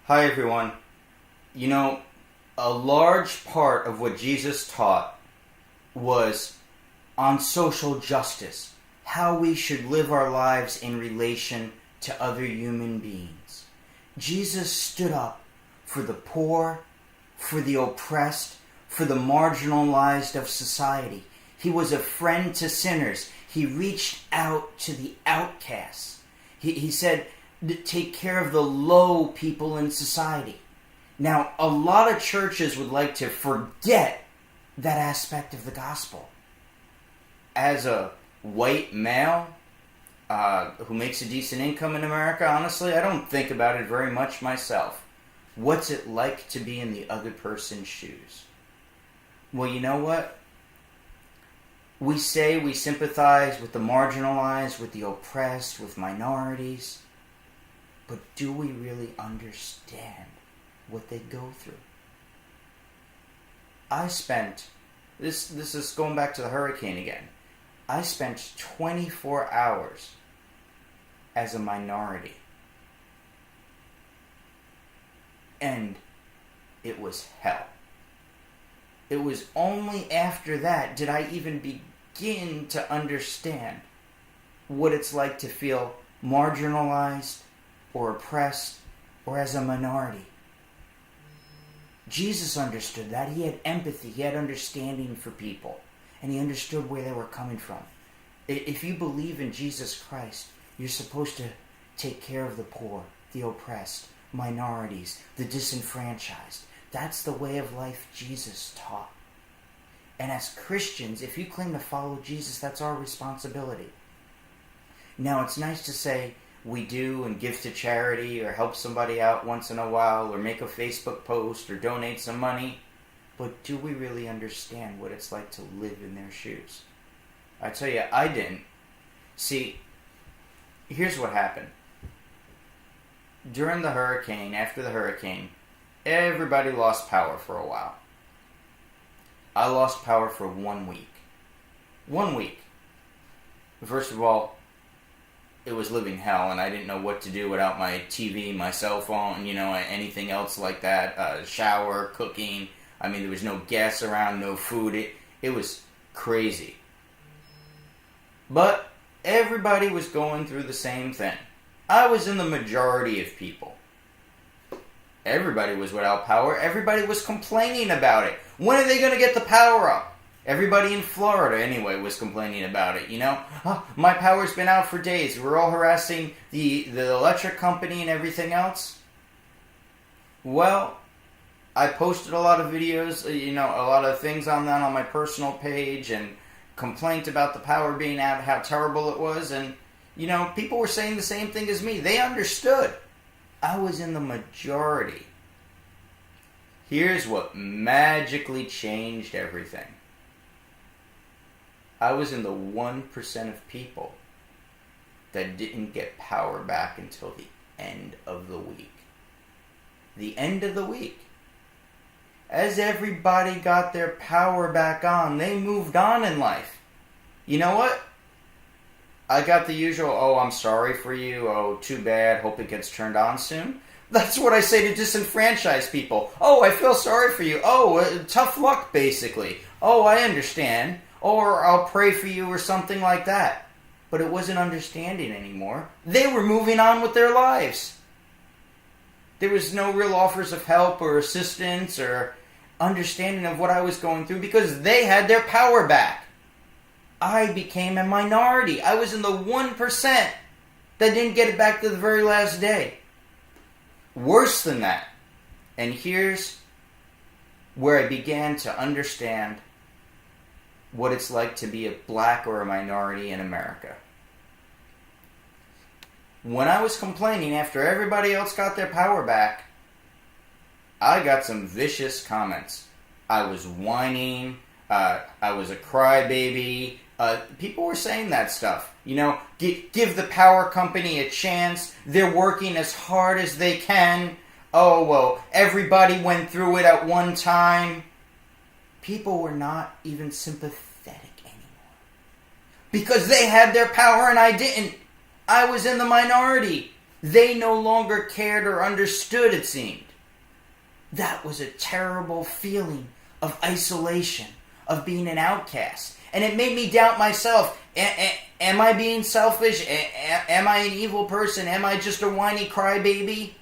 Hi everyone. You know, a large part of what Jesus taught was on social justice, how we should live our lives in relation to other human beings. Jesus stood up for the poor, for the oppressed, for the marginalized of society. He was a friend to sinners. He reached out to the outcasts. He said, take care of the low people in society. Now, a lot of churches would like to forget that aspect of the gospel. As a white male who makes a decent income in America, honestly, I don't think about it very much myself. What's it like to be in the other person's shoes? Well, you know what? We say we sympathize with the marginalized, with the oppressed, with minorities. But do we really understand what they go through? I spent, this is going back to the hurricane again. I spent 24 hours as a minority. And it was hell. It was only after that did I even begin to understand what it's like to feel marginalized or oppressed or as a minority. Jesus understood that. He had empathy. He had understanding for people. And he understood where they were coming from. If you believe in Jesus Christ, you're supposed to take care of the poor, the oppressed, minorities, the disenfranchised. That's the way of life Jesus taught. And as Christians, if you claim to follow Jesus, that's our responsibility. Now, it's nice to say we do and give to charity or help somebody out once in a while or make a Facebook post or donate some money. But do we really understand what it's like to live in their shoes? I tell you, I didn't. See, here's what happened. During the hurricane, after the hurricane, everybody lost power for a while. I lost power for 1 week. 1 week. First of all, it was living hell, and I didn't know what to do without my TV, my cell phone, anything else like that. Shower, cooking. I mean, there was no gas around, no food. It was crazy. But everybody was going through the same thing. I was in the majority of people. Everybody was without power. Everybody was complaining about it. When are they going to get the power up? Everybody in Florida, anyway, was complaining about it, Oh, my power's been out for days. We're all harassing the electric company and everything else. Well, I posted a lot of videos, a lot of things on that on my personal page and complaint about the power being out, how terrible it was. And, people were saying the same thing as me. They understood. I was in the majority. Here's what magically changed everything. I was in the 1% of people that didn't get power back until the end of the week. The end of the week. As everybody got their power back on, they moved on in life. You know what? I got the usual, oh, I'm sorry for you, oh, too bad, hope it gets turned on soon. That's what I say to disenfranchised people. Oh, I feel sorry for you. Oh, tough luck, basically. Oh, I understand. Or I'll pray for you or something like that. But it wasn't understanding anymore. They were moving on with their lives. There was no real offers of help or assistance or understanding of what I was going through because they had their power back. I became a minority. I was in the 1% that didn't get it back to the very last day. Worse than that. And here's where I began to understand what it's like to be a black or a minority in America. When I was complaining after everybody else got their power back, I got some vicious comments. I was whining. I was a crybaby. People were saying that stuff. Give the power company a chance. They're working as hard as they can. Oh, well, everybody went through it at one time. People were not even sympathetic anymore. Because they had their power and I didn't. I was in the minority. They no longer cared or understood, it seemed. That was a terrible feeling of isolation, of being an outcast. And it made me doubt myself. Am I being selfish? Am I an evil person? Am I just a whiny crybaby?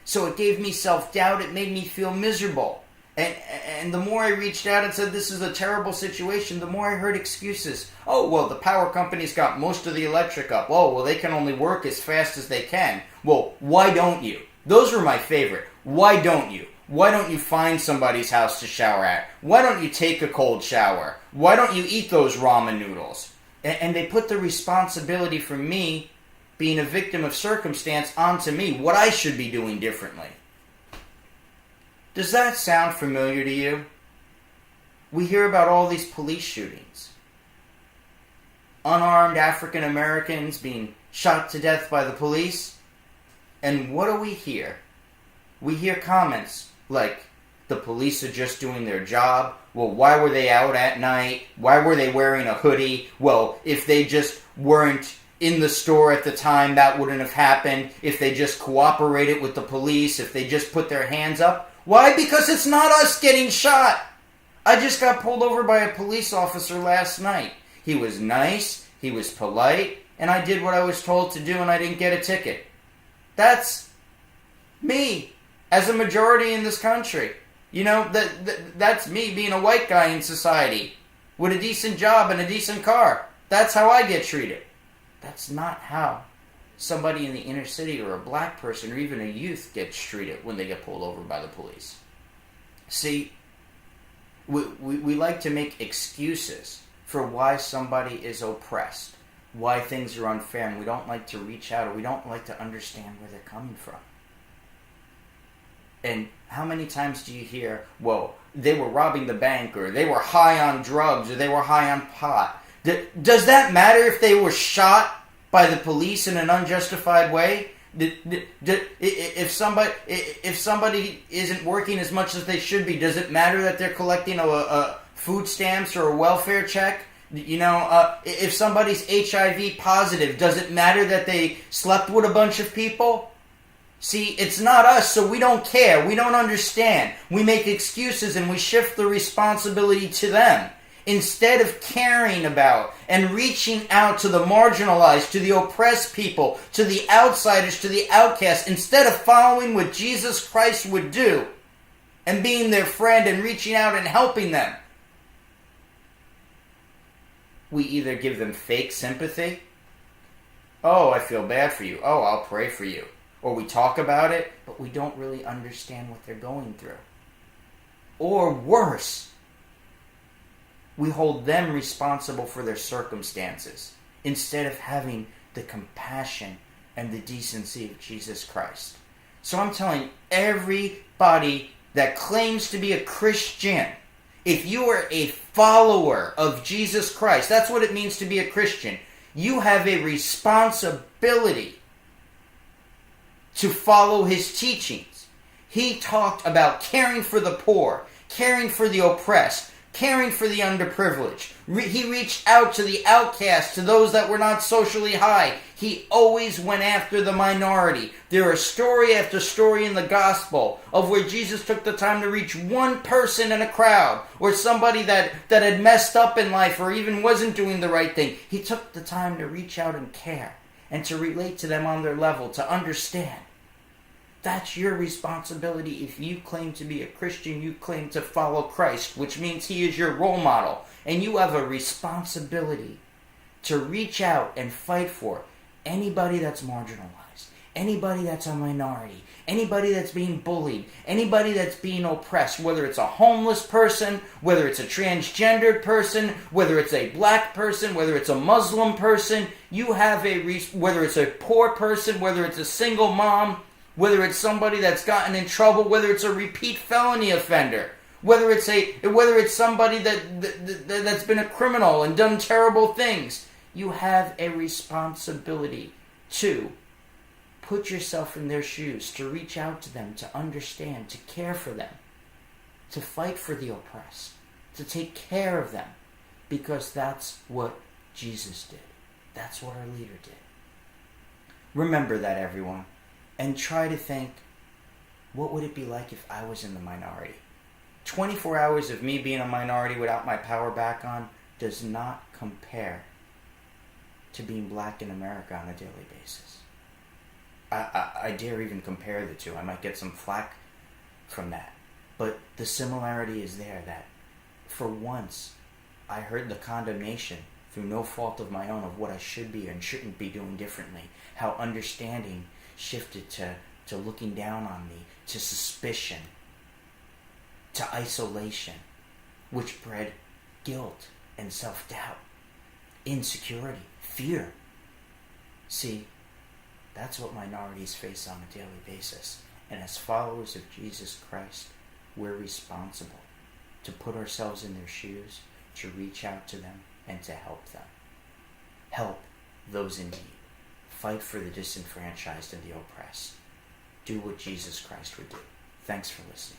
So it gave me self-doubt. It made me feel miserable. And the more I reached out and said this is a terrible situation, the more I heard excuses. Oh, well, the power company's got most of the electric up. Oh, well, they can only work as fast as they can. Well, why don't you? Those were my favorite. Why don't you? Why don't you find somebody's house to shower at? Why don't you take a cold shower? Why don't you eat those ramen noodles? And they put the responsibility for me, being a victim of circumstance, onto me, what I should be doing differently. Does that sound familiar to you? We hear about all these police shootings. Unarmed African Americans being shot to death by the police. And what do we hear? We hear comments like, the police are just doing their job. Well, why were they out at night? Why were they wearing a hoodie? Well, if they just weren't in the store at the time, that wouldn't have happened. If they just cooperated with the police, if they just put their hands up. Why? Because it's not us getting shot. I just got pulled over by a police officer last night. He was nice, he was polite, and I did what I was told to do and I didn't get a ticket. That's me as a majority in this country. You know, that's me being a white guy in society with a decent job and a decent car. That's how I get treated. That's not how somebody in the inner city or a black person or even a youth gets treated when they get pulled over by the police. See, we like to make excuses for why somebody is oppressed, why things are unfair, and we don't like to reach out or we don't like to understand where they're coming from. And how many times do you hear, whoa, they were robbing the bank, or they were high on drugs, or they were high on pot? Does that matter if they were shot by the police in an unjustified way? If somebody isn't working as much as they should be, does it matter that they're collecting a food stamps or a welfare check? You know, if somebody's HIV positive, does it matter that they slept with a bunch of people? See, it's not us, so we don't care. We don't understand. We make excuses and we shift the responsibility to them, instead of caring about and reaching out to the marginalized, to the oppressed people, to the outsiders, to the outcasts, instead of following what Jesus Christ would do and being their friend and reaching out and helping them. We either give them fake sympathy. Oh, I feel bad for you. Oh, I'll pray for you. Or we talk about it, but we don't really understand what they're going through. Or worse, we hold them responsible for their circumstances instead of having the compassion and the decency of Jesus Christ. So I'm telling everybody that claims to be a Christian, if you are a follower of Jesus Christ, that's what it means to be a Christian. You have a responsibility to follow his teachings. He talked about caring for the poor, caring for the oppressed, caring for the underprivileged. He reached out to the outcasts, to those that were not socially high. He always went after the minority. There are story after story in the gospel of where Jesus took the time to reach one person in a crowd, or somebody that had messed up in life or even wasn't doing the right thing. He took the time to reach out and care and to relate to them on their level, to understand. That's your responsibility. If you claim to be a Christian, you claim to follow Christ, which means he is your role model. And you have a responsibility to reach out and fight for anybody that's marginalized, anybody that's a minority, anybody that's being bullied, anybody that's being oppressed, whether it's a homeless person, whether it's a transgendered person, whether it's a black person, whether it's a Muslim person. You have whether it's a poor person, whether it's a single mom, whether it's somebody that's gotten in trouble, whether it's a repeat felony offender, whether it's somebody that's been a criminal and done terrible things. You have a responsibility to put yourself in their shoes, to reach out to them, to understand, to care for them, to fight for the oppressed, to take care of them, because that's what Jesus did. That's what our leader did. Remember that, everyone. And try to think, what would it be like if I was in the minority? 24 hours of me being a minority without my power back on does not compare to being black in America on a daily basis. I dare even compare the two. I might get some flack from that. But the similarity is there, that for once I heard the condemnation through no fault of my own of what I should be and shouldn't be doing differently. How understanding shifted to looking down on me, to suspicion, to isolation, which bred guilt and self-doubt, insecurity, fear. See, that's what minorities face on a daily basis. And as followers of Jesus Christ, we're responsible to put ourselves in their shoes, to reach out to them, and to help them. Help those in need. Fight for the disenfranchised and the oppressed. Do what Jesus Christ would do. Thanks for listening.